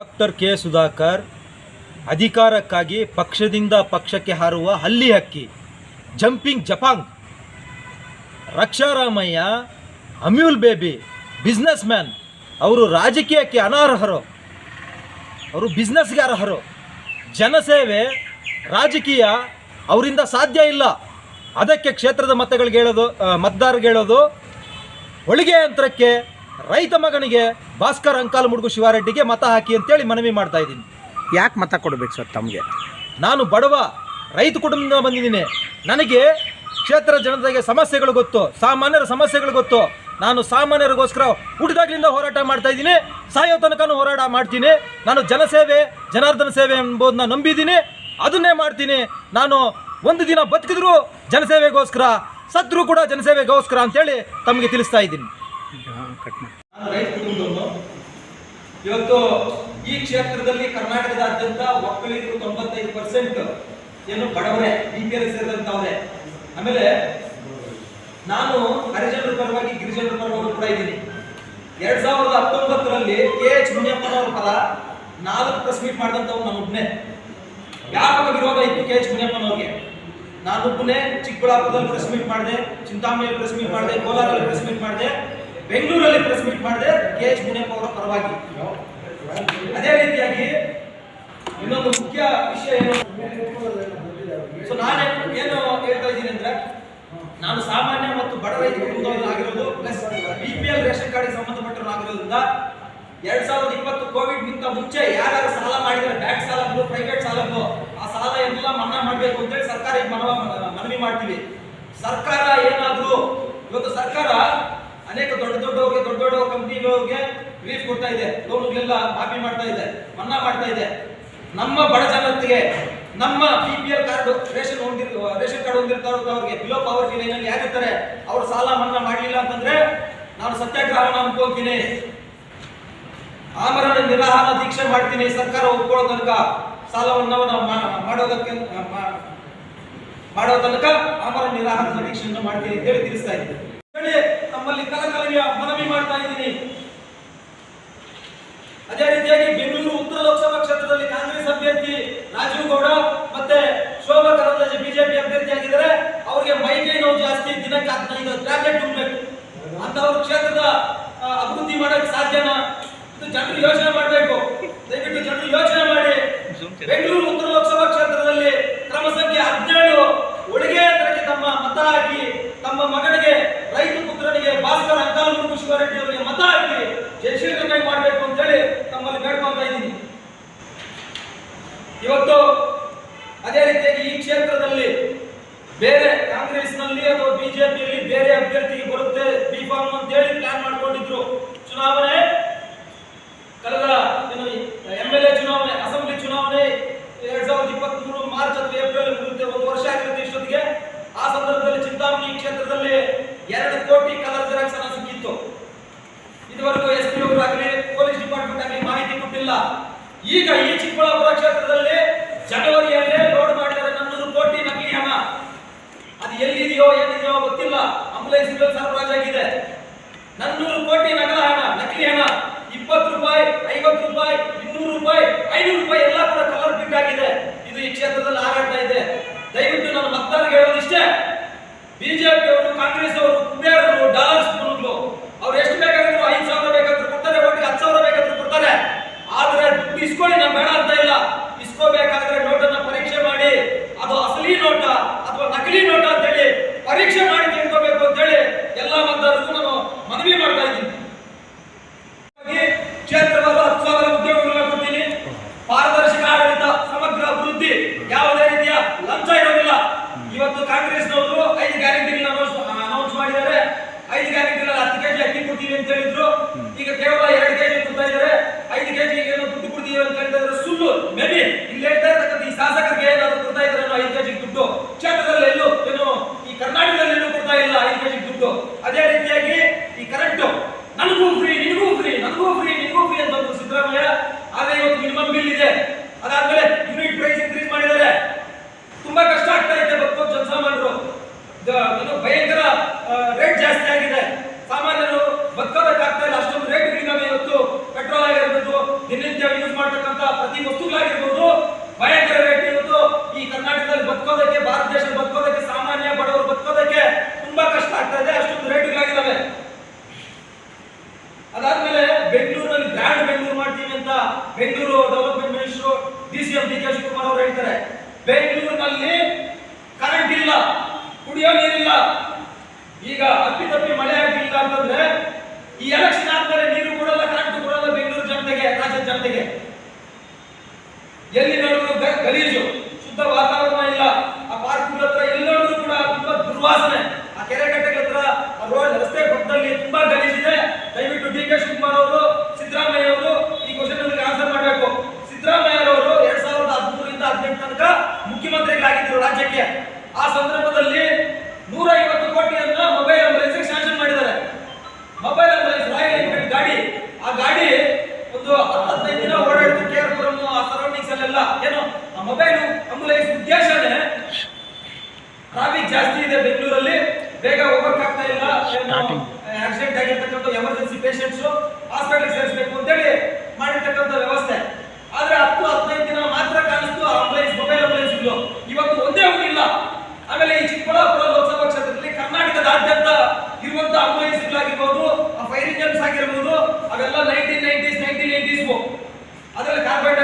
Doctor K Sudhakar ಅಧಿಕಾರಕ್ಕಾಗಿ ಪಕ್ಷದಿಂದ ಪಕ್ಷಕ್ಕೆ ಹಾರುವ ಹಲ್ಲಿ ಹಕ್ಕಿ, ಜಂಪಿಂಗ್ ಜಪಾಂಗ್. ರಕ್ಷಾರಾಮಯ್ಯ ಅಮ್ಯೂಲ್ ಬೇಬಿ, ಬಿಸ್ನೆಸ್ ಮ್ಯಾನ್. ಅವರು ರಾಜಕೀಯಕ್ಕೆ ಅನರ್ಹರು, ಅವರು ಬಿಸ್ನೆಸ್ಗೆ ಅರ್ಹರು. ಜನಸೇವೆ ರಾಜಕೀಯ ಅವರಿಂದ ಸಾಧ್ಯ ಇಲ್ಲ. ಅದಕ್ಕೆ ಕ್ಷೇತ್ರದ ಮತದಾರರಿಗೆ ಹೇಳೋದು, ಹೊಳಿಗೆ ಯಂತ್ರಕ್ಕೆ ರೈತ ಮಗನಿಗೆ ಭಾಸ್ಕರ್ ಅಂಕಾಲಮುಡುಗು ಶಿವಾರೆಡ್ಡಿಗೆ ಮತ ಹಾಕಿ ಅಂತೇಳಿ ಮನವಿ ಮಾಡ್ತಾ ಇದ್ದೀನಿ. ಯಾಕೆ ಮತ ಕೊಡಬೇಕು ಸರ್ ತಮಗೆ? ನಾನು ಬಡವ ರೈತ ಕುಟುಂಬದಿಂದ ಬಂದಿದ್ದೀನಿ. ನನಗೆ ಕ್ಷೇತ್ರ ಜನತೆಗೆ ಸಮಸ್ಯೆಗಳು ಗೊತ್ತು, ಸಾಮಾನ್ಯರ ಸಮಸ್ಯೆಗಳು ಗೊತ್ತು. ನಾನು ಸಾಮಾನ್ಯರಿಗೋಸ್ಕರ ಹುಟ್ಟಿದಾಗಲಿಂದ ಹೋರಾಟ ಮಾಡ್ತಾ ಇದ್ದೀನಿ, ಸಾಯೋ ತನಕನೂ ಹೋರಾಟ ಮಾಡ್ತೀನಿ. ನಾನು ಜನಸೇವೆ, ಜನಾರ್ದನ ಸೇವೆ ಎಂಬುದನ್ನ ನಂಬಿದ್ದೀನಿ, ಅದನ್ನೇ ಮಾಡ್ತೀನಿ. ನಾನು ಒಂದು ದಿನ ಬದುಕಿದ್ರು ಜನಸೇವೆಗೋಸ್ಕರ, ಸತ್ರು ಕೂಡ ಜನಸೇವೆಗೋಸ್ಕರ ಅಂತೇಳಿ ತಮಗೆ ತಿಳಿಸ್ತಾ ಇದ್ದೀನಿ. ನಾನು ರೈತ ಕುಟುಂಬದವನು. ಇವತ್ತು ಈ ಕ್ಷೇತ್ರದಲ್ಲಿ ಕರ್ನಾಟಕದಾದ್ಯಂತ ಒಕ್ಕಲಿಗರು 95% ಏನು ಬಡವರೇ, BPL ಸೇರಿದಂತವರೇ. ಆಮೇಲೆ ನಾನು ಹರಿಜನರ ಪರವಾಗಿ, ಗಿರಿಜನರ ಪರವಾಗಿ ಕೂಡ ಇದ್ದೀನಿ. 2019ರಲ್ಲಿ KH ಮುನಿಯಪ್ಪನವರ ಪರ 4 ಪ್ರೆಸ್ ಮೀಟ್ ಮಾಡಿದಂಥವ್ರು ನಾನೊಬ್ಬನೇ. ವ್ಯಾಪಕ ವಿರೋಧ ಇತ್ತು KH ಮುನಿಯಪ್ಪನವ್ರಿಗೆ. ನಾನೊಬ್ಬನೇ ಚಿಕ್ಕಬಳ್ಳಾಪುರದಲ್ಲಿ ಪ್ರೆಸ್ ಮೀಟ್ ಮಾಡಿದೆ, ಚಿಂತಾಮಣಿಯಲ್ಲಿ ಪ್ರೆಸ್ ಮೀಟ್ ಮಾಡಿದೆ, ಕೋಲಾರಲ್ಲಿ ಪ್ರೆಸ್ ಮೀಟ್ ಮಾಡಿದೆ, ಬೆಂಗಳೂರಲ್ಲಿ ಪ್ರೆಸ್ ಮೀಟ್ ಮಾಡಿದೆ KH ಮುನಿಯಪ್ಪ ಅವರ ಪರವಾಗಿ. ಅದೇ ರೀತಿಯಾಗಿ ಇನ್ನೊಂದು ಮುಖ್ಯ ವಿಷಯ ಏನು, ನಾನು ಏನು ಹೇಳ್ತಾ ಇದ್ದೀನಿ ಅಂದ್ರೆ, ನಾನು ಸಾಮಾನ್ಯ ಮತ್ತು ಬಡ ರೈತ ಕುಟುಂಬದವರಾಗಿರೋದು, ಪ್ಲಸ್ BPL ರೇಷನ್ ಕಾರ್ಡ್ಗೆ ಸಂಬಂಧಪಟ್ಟವರಾಗಿರೋದ್ರಿಂದ 2020 ಕೋವಿಡ್ ನಿಂತ ಮುಂಚೆ ಯಾರ್ಯಾರು ಸಾಲ ಮಾಡಿದರೆ, ಬ್ಯಾಂಕ್ ಸಾಲಗಳು, ಪ್ರೈವೇಟ್ ಸಾಲಗಳು, ಆ ಸಾಲ ಎಲ್ಲ ಮನ್ನಾ ಮಾಡಬೇಕು ಅಂತೇಳಿ ಸರ್ಕಾರ ಮನವಿ ಮಾಡ್ತೀವಿ. ಸರ್ಕಾರ ಏನಾದ್ರು ಇವತ್ತು ಸರ್ಕಾರ ಅನೇಕ ದೊಡ್ಡ ಕಂಪನಿಗಳಿಗೆ ರಿಲೀಫ್ ಕೊಡ್ತಾ ಇದೆ, ಲೋನ್ಗಳೆಲ್ಲ ಮಾಫಿ ಮಾಡ್ತಾ ಇದೆ, ಮನ್ನಾ ಮಾಡ್ತಾ ಇದೆ. ನಮ್ಮ ಬಡ ಜನತೆಗೆ, ನಮ್ಮ BPL ಕಾರ್ಡ್ ರೇಷನ್ ಕಾರ್ಡ್ ಹೊಂದಿರ್ತಾವ್ರಿಗೆ, ಬಿಲೋ ಪಾವರ್ಟಿ ಲೈನಲ್ಲಿ ಯಾರಿರ್ತಾರೆ ಅವ್ರ ಸಾಲ ಮನ್ನಾ ಮಾಡಲಿಲ್ಲ ಅಂತಂದ್ರೆ ನಾನು ಸತ್ಯಾಗ್ರಹವನ್ನು ಅನ್ಕೊಳ್ತೀನಿ, ಆಮರಣ ನಿರಾಹಾರ ದೀಕ್ಷೆ ಮಾಡ್ತೀನಿ. ಸರ್ಕಾರ ಒಪ್ಕೊಳ್ಳೋ ತನಕ ಸಾಲವನ್ನು ಮಾಡೋ ತನಕ ಆಮರಣ ನಿರಾಹಾರ ದೀಕ್ಷೆಯನ್ನು ಮಾಡ್ತೀನಿ ಅಂತ ಹೇಳಿ ತಿಳಿಸ್ತಾ ಇದ್ದೀನಿ. ತಮ್ಮಲ್ಲಿ ಕಲಕಲವಿಯ ಮನವಿ ಮಾಡ್ತಾ ಇದ್ದೀನಿ. ಅದೇ ರೀತಿಯಾಗಿ ಬೆಂಗಳೂರು ಉತ್ತರ ಲೋಕಸಭಾ ಕ್ಷೇತ್ರದಲ್ಲಿ ಕಾಂಗ್ರೆಸ್ ಅಭ್ಯರ್ಥಿ ರಾಜೀವ್ ಗೌಡ ಮತ್ತೆ ಶೋಭಾ ಕರಂದ್ಲಾಜೆ ಬಿಜೆಪಿ ಅಭ್ಯರ್ಥಿ ಆಗಿದ್ದಾರೆ. ಅವರಿಗೆ ಮೈಕೈ ನೋವು ಜಾಸ್ತಿ, ದಿನಕ್ಕೆ 15 ಟ್ಯಾಬ್ಲೆಟ್ ನುಂಗಬೇಕು ಅಂತ. ಅವ್ರ ಕ್ಷೇತ್ರದ ಅಭಿವೃದ್ಧಿ ಮಾಡಕ್ಕೆ ಸಾಧ್ಯನಾ? ಇದು ಜನರು ಯೋಚನೆ ಮಾಡಬೇಕು. ದಯವಿಟ್ಟು ಜನರು ಯೋಚನೆ ಮಾಡಿ. ಬೆಂಗಳೂರು ಉತ್ತರ ಲೋಕಸಭಾ ಕ್ಷೇತ್ರದಲ್ಲಿ ಕ್ರಮ ಸಂಖ್ಯೆ 17 ಹೊಳಿಗೆ ಯಂತ್ರಕ್ಕೆ ತಮ್ಮ ಮತ ಹಾಕಿ, ತಮ್ಮ ಮಗನಿಗೆ, ರೈತ ಪುತ್ರನಿಗೆ ಭಾಸ್ಕರ್ ಅಂಕಾಲಮುಡುಗು ಶಿವಾರೆಡ್ಡಿ ಅವರಿಗೆ ಮತ ಹಾಕಿ ಜಯಶೀಲನಾಗಿ ಮಾಡಬೇಕು ಅಂತ ಹೇಳಿ ತಮ್ಮಲ್ಲಿ ಬೇಡ್ಕೊಳ್ತಾ ಇದ್ದೀನಿ. ಇವತ್ತು ಅದೇ ರೀತಿಯಾಗಿ ಈ ಕ್ಷೇತ್ರದಲ್ಲಿ ಬೇರೆ ಕಾಂಗ್ರೆಸ್ನಲ್ಲಿ ಅಥವಾ ಬಿಜೆಪಿಯಲ್ಲಿ ಬೇರೆ ಅಭ್ಯರ್ಥಿಗೆ ಬರುತ್ತೆ ಬಿಫಾರ್ಮ್ ಅಂತ ಹೇಳಿ ಪ್ಲಾನ್ ಮಾಡ್ಕೊಂಡಿದ್ರು. ಚುನಾವಣೆ ಕಳೆದ MLA ಚುನಾವಣೆ, ಅಸೆಂಬ್ಲಿ ಚುನಾವಣೆ 2023 ಮಾರ್ಚ್ ಅಥವಾ ಏಪ್ರಿಲ್ ಮುಗಿಯುತ್ತೆ, 1 ವರ್ಷ ಆಗಿರುತ್ತೆ ಇಷ್ಟೊತ್ತಿಗೆ. ಆ ಸಂದರ್ಭದಲ್ಲಿ ಚಿಂತಾಮಣಿ ಕ್ಷೇತ್ರದಲ್ಲಿ 2 ಕೋಟಿ ಕಲರ್ ಜೆರಾಕ್ಸ್ ಅನ್ನ ಸಿಕ್ಕಿತ್ತು. ಇದುವರೆಗೂ SP ಅವರು ಆಗಲಿ, ಪೊಲೀಸ್ ಡಿಪಾರ್ಟ್ಮೆಂಟ್ ಆಗಲಿ ಮಾಹಿತಿ ಕೊಟ್ಟಿಲ್ಲ. ಈಗ ಈ ಚಿಕ್ಕಬಳ್ಳಾಪುರ ಕ್ಷೇತ್ರದಲ್ಲಿ ಜನವರಿಯಲ್ಲೇ ಲೋಡ್ ಮಾಡಿದರೆ 400 ಕೋಟಿ ನಕಲಿ ಹಣ. ಅದು ಎಲ್ಲಿದೆಯೋ ಏನಿದೆಯೋ ಗೊತ್ತಿಲ್ಲ, ಆಂಬುಲೆನ್ಸ್ ಸರಬರಾಜಾಗಿದೆ. 400 ಕೋಟಿ ನಕಲಿ ಹಣ, 20 ರೂಪಾಯಿ, 50 ರೂಪಾಯಿ, 200 ರೂಪಾಯಿ, 500 ರೂಪಾಯಿ ಎಲ್ಲ ಕೂಡ ಕಲರ್ ಪ್ರಿಂಟ್ ಆಗಿದೆ. ಇದು ಈ ಕ್ಷೇತ್ರದಲ್ಲಿ ಹಾರಾಡ್ತಾ ಇದೆ. ದಯವಿಟ್ಟು ನನ್ನ ಮತದಾರರಿಗೆ ಹೇಳೋದಿಷ್ಟೇ, ಬಿಜೆಪಿ ಅವರು, ಕಾಂಗ್ರೆಸ್ ಅವರು ಕುಬೇರರು, ಡಾಲರ್ ಸ್ಪೂನ್ಗಳು. ಅವ್ರು ಎಷ್ಟು ಬೇಕಾದ್ರೂ 5,000 ಬೇಕಾದ್ರೂ ಕೊಡ್ತಾರೆ, ಒಟ್ಟಿಗೆ 10,000 ಬೇಕಾದ್ರೂ ಕೊಡ್ತಾರೆ. ಆದ್ರೆ ದುಡ್ಡು ಇಸ್ಕೊಳ್ಳಿ, ನಾವು ಬೇಡ ಅಂತ ಇಲ್ಲ. ಇಸ್ಕೋಬೇಕಾದ್ರೆ ನೋಟನ್ನ ಪರೀಕ್ಷೆ ಮಾಡಿ, ಅದು ಅಸಲಿ ನೋಟ ಅಥವಾ ನಕಲಿ ನೋಟ ಅಂತ ಹೇಳಿ ಪರೀಕ್ಷೆ ಮಾಡಿ ತಿಳ್ಕೋಬೇಕು ಅಂತ ಹೇಳಿ ಎಲ್ಲ ಮತದಾರರಿಗೂ ನಾನು ಮನವಿ ಮಾಡ್ತಾ ಇದ್ದೀನಿ. ಕ್ಷೇತ್ರವಾದ 10,000 ಉದ್ಯೋಗಗಳನ್ನ ಕೊಡ್ತೀನಿ. ಪಾರದರ್ಶಕ ಆಡಳಿತ, ಸಮಗ್ರ ಅಭಿವೃದ್ಧಿ, ಯಾವುದೇ ರೀತಿಯ ಲಂಚ ಇರೋದಿಲ್ಲ. ಇವತ್ತು ಕಾಂಗ್ರೆಸ್ನವರು 5 ಗ್ಯಾರಂಟಿಗಳನ್ನ ಅನೌನ್ಸ್ ಮಾಡಿದ್ದಾರೆ. 5 ಗ್ಯಾರಂಟಿಗಳಲ್ಲಿ 10 ಕೆಜಿ ಅಕ್ಕಿ ಕೊಡ್ತೀವಿ ಅಂತ ಹೇಳಿದ್ರು. ಈಗ ಕೇವಲ 2 ಕೆಜಿ ಕೊಡ್ತಾ ಇದ್ದಾರೆ. 5 ಕೆಜಿ ಏನು ದುಡ್ಡು ಕೊಡ್ತೀವಿ ಅಂತ ಹೇಳಿದ್ರೆ ಸುಳ್ಳು. ಮೇಬಿ ಇಲ್ಲಿ ಹೇಳ್ತಾ ಇರ್ತಕ್ಕಂಥ ಈ ಶಾಸಕರಿಗೆ ಏನಾದ್ರು ಕೊಡ್ತಾ ಇದ್ದಾರೆ 5 ಕೆಜಿ ದುಡ್ಡು. ಕ್ಷೇತ್ರದಲ್ಲಿ ಎಲ್ಲೂ ಈ ಕರ್ನಾಟಕದಲ್ಲಿ ಎಲ್ಲೂ ಕೊಡ್ತಾ ಇಲ್ಲ 5 ಕೆಜಿ ದುಡ್ಡು. ಅದೇ ರೀತಿಯಾಗಿ ಈ ಕರೆಂಟ್ ನನಗೂ ಫ್ರೀ, ನಿನಗೂ ಫ್ರೀ, ನನಗೂ ಫ್ರೀ, ನಿನಗೂ ಫ್ರೀ ಅಂತ ಸಿದ್ದರಾಮಯ್ಯ. ಆದ್ರೆ ಇವತ್ತು ಮಿನಿಮಮ್ ಬಿಲ್ ಇದೆ. ಅದಾದ್ಮೇಲೆ ಯೂನಿಟ್ ಪ್ರೈಸ್ ಇನ್ಕ್ರೀಸ್ ಮಾಡಿದ್ದಾರೆ. ತುಂಬಾ ಕಷ್ಟ ಆಗ್ತಾ ಇದೆ ಬದುಕೋದು ಜನಸಾಮಾನ್ಯರು. ಭಯಂಕರ ರೇಟ್ ಜಾಸ್ತಿ ಆಗಿದೆ. ಸಾಮಾನ್ಯರು ಬದುಕೋದಕ್ಕಾಗ್ತಾ ಇಲ್ಲ, ಅಷ್ಟೊಂದು ರೇಟ್ ಇವತ್ತು ಪೆಟ್ರೋಲ್ ಆಗಿರ್ಬೋದು, ದಿನನಿತ್ಯ ಯೂಸ್ ಮಾಡ್ತಕ್ಕಂಥ ಪ್ರತಿ ವಸ್ತುಗಳಾಗಿರ್ಬೋದು ಭಯಂಕರ ರೇಟ್ ಇವತ್ತು ಈ ಕರ್ನಾಟಕದಲ್ಲಿ ಬದುಕೋದಕ್ಕೆ, ಭಾರತ ದೇಶದಲ್ಲಿ ಬದುಕೋದಕ್ಕೆ, ಸಾಮಾನ್ಯ ಬಡವರು ಬದುಕೋದಕ್ಕೆ ತುಂಬಾ ಕಷ್ಟ ಆಗ್ತಾ ಇದೆ. ಅಷ್ಟೊಂದು ರೇಟ್ಗಳಾಗಿದ್ದಾವೆ. ಅದಾದ್ಮೇಲೆ ಬೆಂಗಳೂರಲ್ಲಿ ಬ್ರ್ಯಾಂಡ್ ಬೆಂಗಳೂರು ಮಾಡ್ತೀವಿ ಅಂತ Bengaluru development minister DCM DK Shivakumar ಅವರು ಹೇಳ್ತಾರೆ. ಬೆಂಗಳೂರಿನಲ್ಲಿ ಕರೆಂಟ್ ಇಲ್ಲ, ಕುಡಿಯೋ ನೀರಿಲ್ಲ. ಈಗ ಅಪ್ಪಿತಪ್ಪಿ ಮಳೆ ಆಗಿಲ್ಲ ಅಂತಂದ್ರೆ ಈ ಎಲೆಕ್ಷನ್ ಆದ್ಮೇಲೆ ನೀರು ಕೊಡಲ್ಲ, ಕರೆಂಟ್ ಕೊಡಲ್ಲ ಬೆಂಗಳೂರು ಜನತೆಗೆ, ರಾಜ್ಯದ ಜನತೆಗೆ. ಎಲ್ಲಿ ನೋಡಿದ್ರು ಗಲೀಜು, ಶುದ್ಧ ವಾತಾವರಣ ಇಲ್ಲ. ಆ ಪಾರ್ಕ್ಗಳ ಹತ್ರ ಎಲ್ಲಿ ನೋಡಿದ್ರು ಕೂಡ ತುಂಬಾ ದುರ್ವಾಸನೆ. ಆ ಕೆರೆಕಟ್ಟೆಗಳ ಹತ್ರ, ಆ ರೋಡ್ ರಸ್ತೆ ಪಕ್ಕದಲ್ಲಿ ತುಂಬಾ ಗಲೀಜಿದೆ. ದಯವಿಟ್ಟು DK ಶಿವಕುಮಾರ್ ಅವರು, ಸಿದ್ದರಾಮಯ್ಯ ಅವರು ಈ ಕ್ವಶನ್ ಆನ್ಸರ್ ಮಾಡಬೇಕು. ಸಿದ್ದರಾಮಯ್ಯ ಅವರು 2013ರಿಂದ 2018 ತನಕ ಮುಖ್ಯಮಂತ್ರಿಗಳಾಗಿದ್ದರು ರಾಜ್ಯಕ್ಕೆ. ಆ ಸಂದರ್ಭದಲ್ಲಿ 150 ಕೋಟಿಯನ್ನ ಮೊಬೈಲ್ ಆಂಬುಲೆನ್ಸ್ ಸ್ಯಾಂಕ್ಷನ್ ಮಾಡಿದ್ದಾರೆ. ಮೊಬೈಲ್ ಆಂಬುಲೆನ್ಸ್ ರಾಯಲ್ ಎನ್ಫೀಲ್ಡ್ ಗಾಡಿ, ಆ ಗಾಡಿ ಒಂದು 15 ದಿನ ಓಡಾಡ್ತು KR-ಪುರಂ ಆ ಸರೌಂಡಿಂಗ್ಸ್ ಅಲ್ಲೆಲ್ಲ. ಏನು ಆ ಮೊಬೈಲ್ ಆಂಬುಲೆನ್ಸ್ ಉದ್ದೇಶನೇ ಟ್ರಾಫಿಕ್ ಜಾಸ್ತಿ ಇದೆ ಬೆಂಗಳೂರಲ್ಲಿ, ಬೇಗ ಹೋಗಕ್ಕಾಗ್ತಾ ಇಲ್ಲ, ಆಕ್ಸಿಡೆಂಟ್ ಆಗಿರ್ತಕ್ಕಂಥ ಎಮರ್ಜೆನ್ಸಿ ಪೇಷಂಟ್ಸ್ ಹಾಸ್ಪಿಟಲ್ ಸೇರಿಸಬೇಕು ಅಂತೇಳಿ ಮಾಡಿರ್ತಕ್ಕಂಥ ವ್ಯವಸ್ಥೆ. ಆದ್ರೆ 10-15 ದಿನ ಮಾತ್ರ ಕಾಣಿಸ್ತು ಆಂಬುಲೆನ್ಸ್, ಮೊಬೈಲ್ ಆಂಬುಲೆನ್ಸ್ಗಳು. ಇವತ್ತು ಒಂದೇ ಹೋಗಿಲ್ಲ. ಆಮೇಲೆ ಈ ಚಿಕ್ಕಬಳ್ಳಾಪುರ ಲೋಕಸಭಾ ಕ್ಷೇತ್ರದಲ್ಲಿ ಕರ್ನಾಟಕದಾದ್ಯಂತ ಇರುವಂತ ಆಂಬುಲೆನ್ಸ್ಗಳಾಗಿರ್ಬೋದು, ಆ ಫೈರ್ ಇಂಜನ್ಸ್ ಆಗಿರ್ಬೋದು, ಅವೆಲ್ಲ 1990s ಅದರಲ್ಲಿ ಕಾರ್ಬನ್